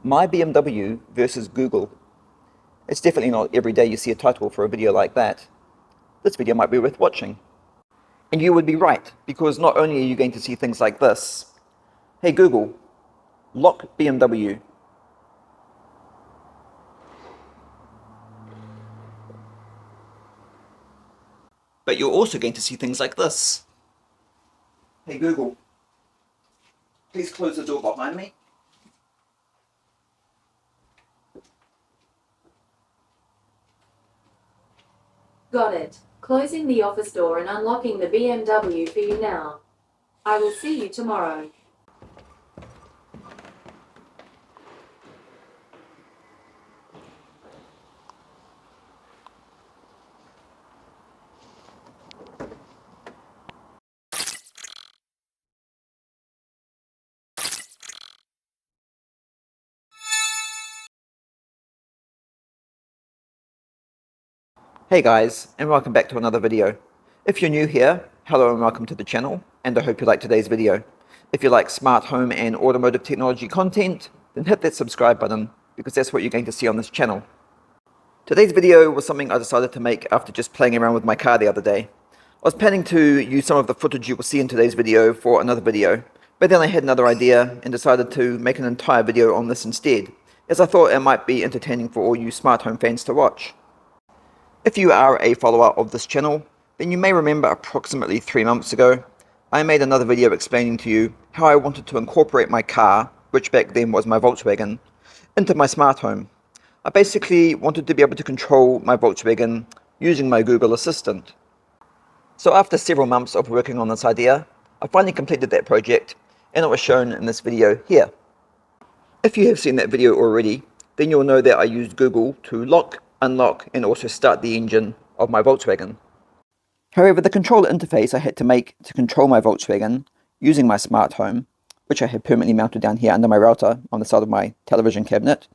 My BMW versus Google. It's definitely not every day you see a title for a video like that. This video might be worth watching. And you would be right, because not only are you going to see things like this. Hey Google, lock BMW. But you're also going to see things like this. Hey Google, please close the door behind me. Got it. Closing the office door and unlocking the BMW for you now. I will see you tomorrow. Hey guys, and welcome back to another video. If you're new here, hello and welcome to the channel, and I hope you like today's video. If you like smart home and automotive technology content, then hit that subscribe button, because that's what you're going to see on this channel. Today's video was something I decided to make after just playing around with my car the other day. I was planning to use some of the footage you will see in today's video for another video, but then I had another idea and decided to make an entire video on this instead, as I thought it might be entertaining for all you smart home fans to watch. If you are a follower of this channel, then you may remember approximately 3 months ago, I made another video explaining to you how I wanted to incorporate my car, which back then was my Volkswagen, into my smart home. I basically wanted to be able to control my Volkswagen using my Google Assistant. So after several months of working on this idea, I finally completed that project, and it was shown in this video here. If you have seen that video already, then you'll know that I used Google to lock, unlock, and also start the engine of my Volkswagen. However, the controller interface I had to make to control my Volkswagen using my smart home, which I had permanently mounted down here under my router on the side of my television cabinet,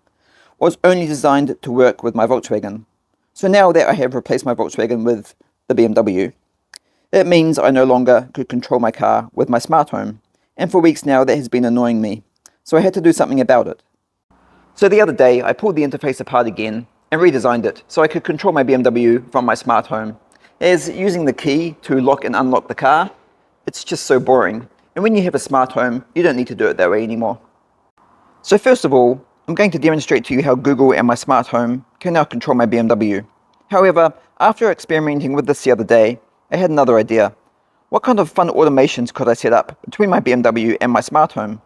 was only designed to work with my Volkswagen. So now that I have replaced my Volkswagen with the BMW, it means I no longer could control my car with my smart home, and for weeks now that has been annoying me, so I had to do something about it. So the other day I pulled the interface apart again and redesigned it so I could control my BMW from my smart home, as using the key to lock and unlock the car, it's just so boring, and when you have a smart home you don't need to do it that way anymore. So first of all, I'm going to demonstrate to you how Google and my smart home can now control my BMW. However, after experimenting with this the other day, I had another idea. What kind of fun automations could I set up between my BMW and my smart home?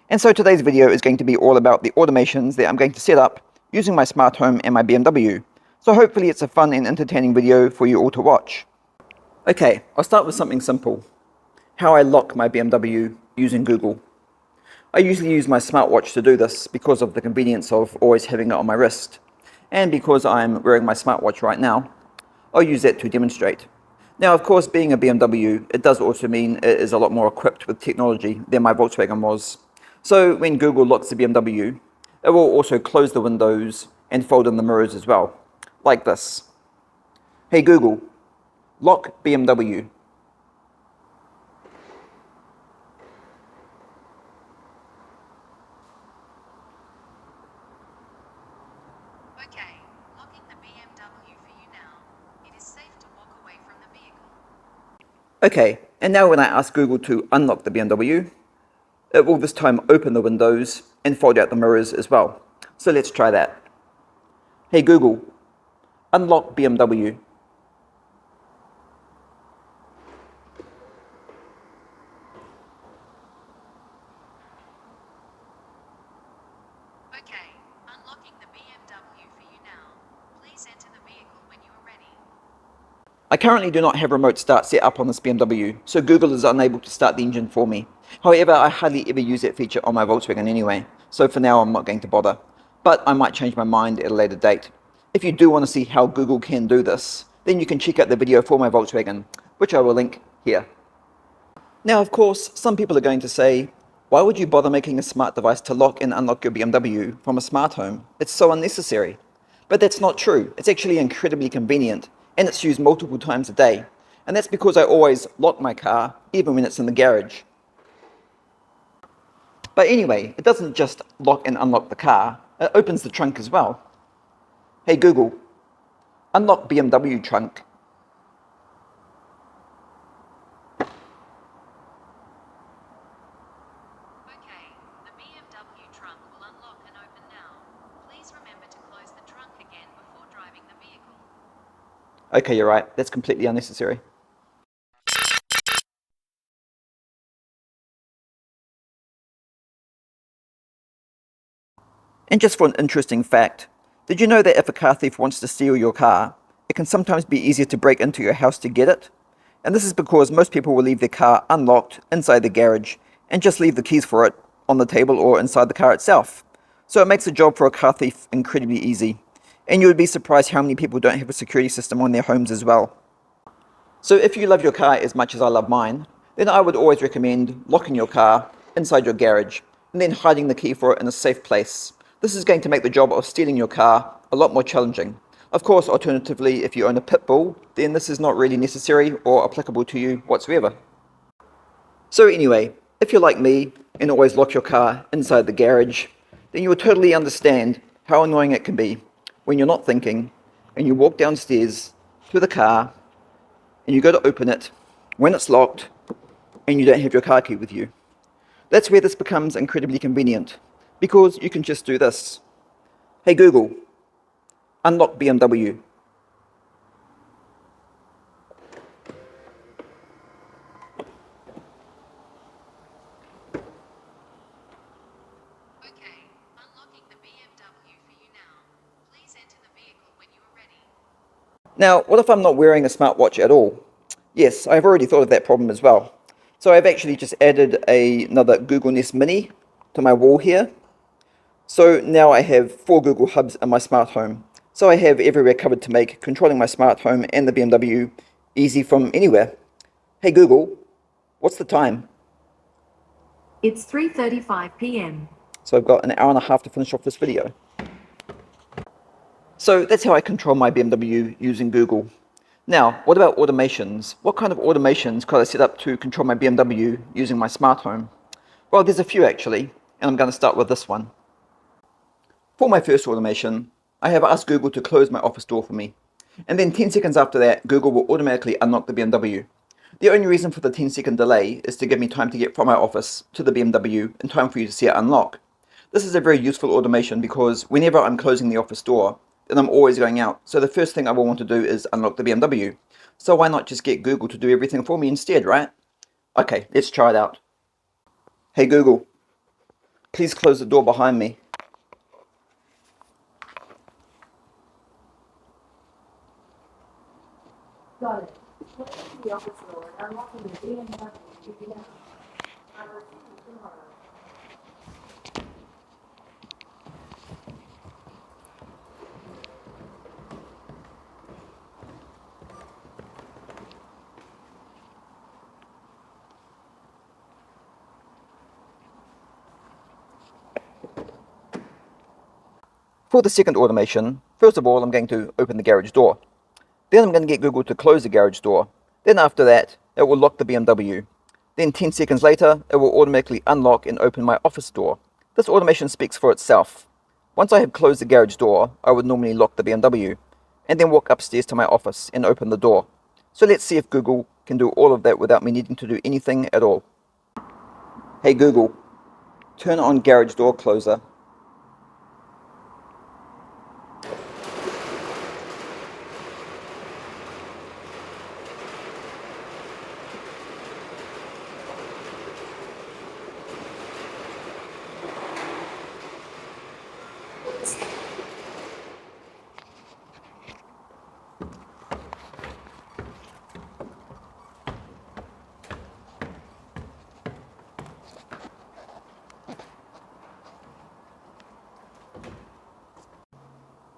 And so today's video is going to be all about the automations that I'm going to set up using my smart home and my BMW. So hopefully it's a fun and entertaining video for you all to watch. Okay, I'll start with something simple. How I lock my BMW using Google. I usually use my smartwatch to do this because of the convenience of always having it on my wrist. And because I'm wearing my smartwatch right now, I'll use that to demonstrate. Now of course, being a BMW, it does also mean it is a lot more equipped with technology than my Volkswagen was. So when Google locks the BMW, it will also close the windows and fold in the mirrors as well, like this. Hey Google, lock BMW. Okay, locking the BMW for you now. It is safe to walk away from the vehicle. Okay, and now when I ask Google to unlock the BMW, it will this time open the windows and fold out the mirrors as well. So let's try that. Hey Google, unlock BMW. Okay, unlocking the BMW for you now. Please enter the vehicle when you are ready. I currently do not have remote start set up on this BMW, so Google is unable to start the engine for me. However, I hardly ever use that feature on my Volkswagen anyway, so for now I'm not going to bother. But I might change my mind at a later date. If you do want to see how Google can do this, then you can check out the video for my Volkswagen, which I will link here. Now of course, some people are going to say, why would you bother making a smart device to lock and unlock your BMW from a smart home? It's so unnecessary. But that's not true. It's actually incredibly convenient, and it's used multiple times a day. And that's because I always lock my car, even when it's in the garage. But anyway, it doesn't just lock and unlock the car, it opens the trunk as well. Hey Google, unlock BMW trunk. Okay, the BMW trunk will unlock and open now. Please remember to close the trunk again before driving the vehicle. Okay, you're right, that's completely unnecessary. And just for an interesting fact, did you know that if a car thief wants to steal your car, it can sometimes be easier to break into your house to get it? And this is because most people will leave their car unlocked inside the garage and just leave the keys for it on the table or inside the car itself. So it makes the job for a car thief incredibly easy. And you would be surprised how many people don't have a security system on their homes as well. So if you love your car as much as I love mine, then I would always recommend locking your car inside your garage and then hiding the key for it in a safe place. This is going to make the job of stealing your car a lot more challenging. Of course, alternatively, if you own a pit bull, then this is not really necessary or applicable to you whatsoever. So anyway, if you're like me and always lock your car inside the garage, then you will totally understand how annoying it can be when you're not thinking and you walk downstairs to the car and you go to open it when it's locked and you don't have your car key with you. That's where this becomes incredibly convenient, because you can just do this. Hey Google, unlock BMW. Okay, unlocking the BMW for you now. Please enter the vehicle when you are ready. Now, what if I'm not wearing a smartwatch at all? Yes, I've already thought of that problem as well. So I've actually just added another Google Nest Mini to my wall here. So now I have 4 Google hubs in my smart home. So I have everywhere covered to make controlling my smart home and the BMW easy from anywhere. Hey Google, what's the time? It's 3:35 p.m. So I've got an hour and a half to finish off this video. So that's how I control my BMW using Google. Now, what about automations? What kind of automations could I set up to control my BMW using my smart home? Well, there's a few actually, and I'm going to start with this one. For my first automation, I have asked Google to close my office door for me. And then 10 seconds after that, Google will automatically unlock the BMW. The only reason for the 10-second delay is to give me time to get from my office to the BMW in time for you to see it unlock. This is a very useful automation because whenever I'm closing the office door, then I'm always going out. So the first thing I will want to do is unlock the BMW. So why not just get Google to do everything for me instead, right? Okay, let's try it out. Hey Google, please close the door behind me. Got it. Closing the office door and unlocking the BMW for you now. I will see you tomorrow. For the second automation, first of all I'm going to open the garage door. Then I'm going to get Google to close the garage door. Then after that, it will lock the BMW. Then 10 seconds later, it will automatically unlock and open my office door. This automation speaks for itself. Once I have closed the garage door, I would normally lock the BMW, and then walk upstairs to my office and open the door. So let's see if Google can do all of that without me needing to do anything at all. Hey Google, turn on garage door closer.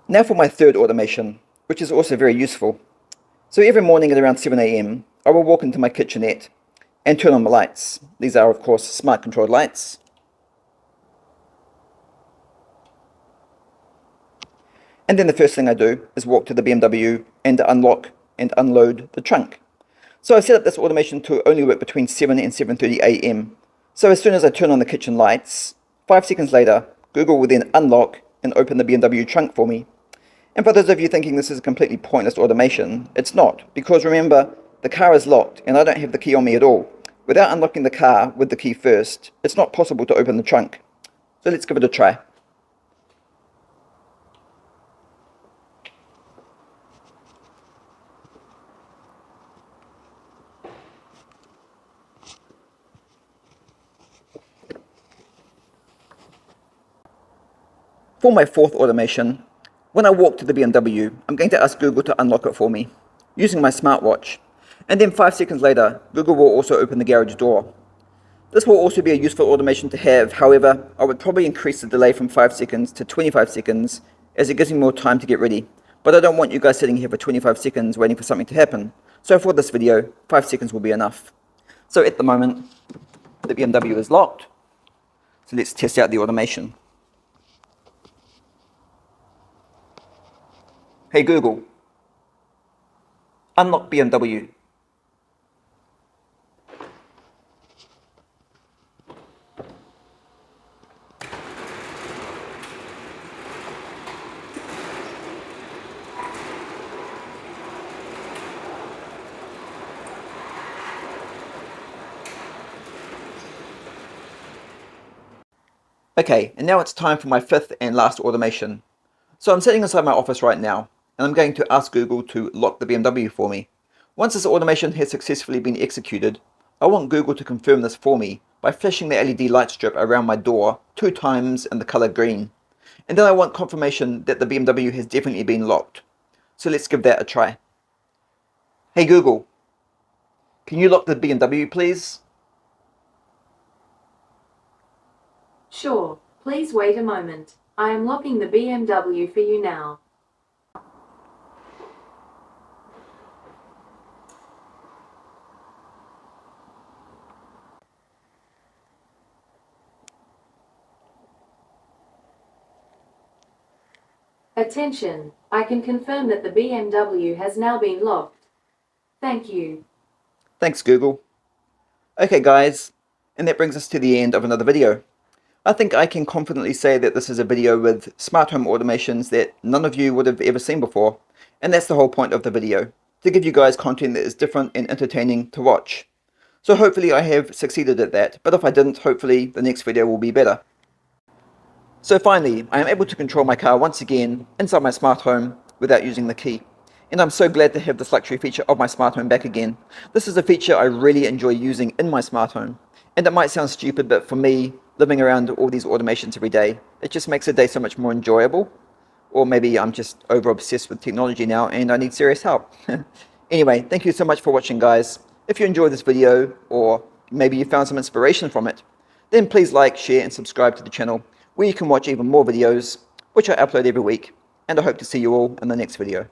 Now for my third automation, which is also very useful. So every morning at around 7 a.m, I will walk into my kitchenette and turn on the lights. These are, of course, smart controlled lights. And then the first thing I do is walk to the BMW and unlock and unload the trunk. So I've set up this automation to only work between 7 and 7:30 a.m. So as soon as I turn on the kitchen lights, 5 seconds later, Google will then unlock and open the BMW trunk for me. And for those of you thinking this is a completely pointless automation, it's not, because remember, the car is locked and I don't have the key on me at all. Without unlocking the car with the key first, it's not possible to open the trunk. So let's give it a try. For my fourth automation, when I walk to the BMW, I'm going to ask Google to unlock it for me, using my smartwatch. And then 5 seconds later, Google will also open the garage door. This will also be a useful automation to have, however, I would probably increase the delay from 5 seconds to 25 seconds, as it gives me more time to get ready. But I don't want you guys sitting here for 25 seconds waiting for something to happen. So for this video, 5 seconds will be enough. So at the moment, the BMW is locked. So let's test out the automation. Hey Google, unlock BMW. Okay, and now it's time for my fifth and last automation. So I'm sitting inside my office right now, and I'm going to ask Google to lock the BMW for me. Once this automation has successfully been executed, I want Google to confirm this for me by flashing the LED light strip around my door 2 times in the color green. And then I want confirmation that the BMW has definitely been locked. So let's give that a try. Hey Google, can you lock the BMW please? Sure, please wait a moment. I am locking the BMW for you now. Attention, I can confirm that the BMW has now been locked. Thank you. Thanks Google. Okay guys, and that brings us to the end of another video. I think I can confidently say that this is a video with smart home automations that none of you would have ever seen before, and that's the whole point of the video, to give you guys content that is different and entertaining to watch. So hopefully I have succeeded at that, but if I didn't, hopefully the next video will be better. So finally, I am able to control my car once again inside my smart home without using the key. And I'm so glad to have this luxury feature of my smart home back again. This is a feature I really enjoy using in my smart home. And it might sound stupid, but for me, living around all these automations every day, it just makes the day so much more enjoyable. Or maybe I'm just over obsessed with technology now and I need serious help. Anyway, thank you so much for watching guys. If you enjoyed this video, or maybe you found some inspiration from it, then please like, share and subscribe to the channel, where you can watch even more videos, which I upload every week. And I hope to see you all in the next video.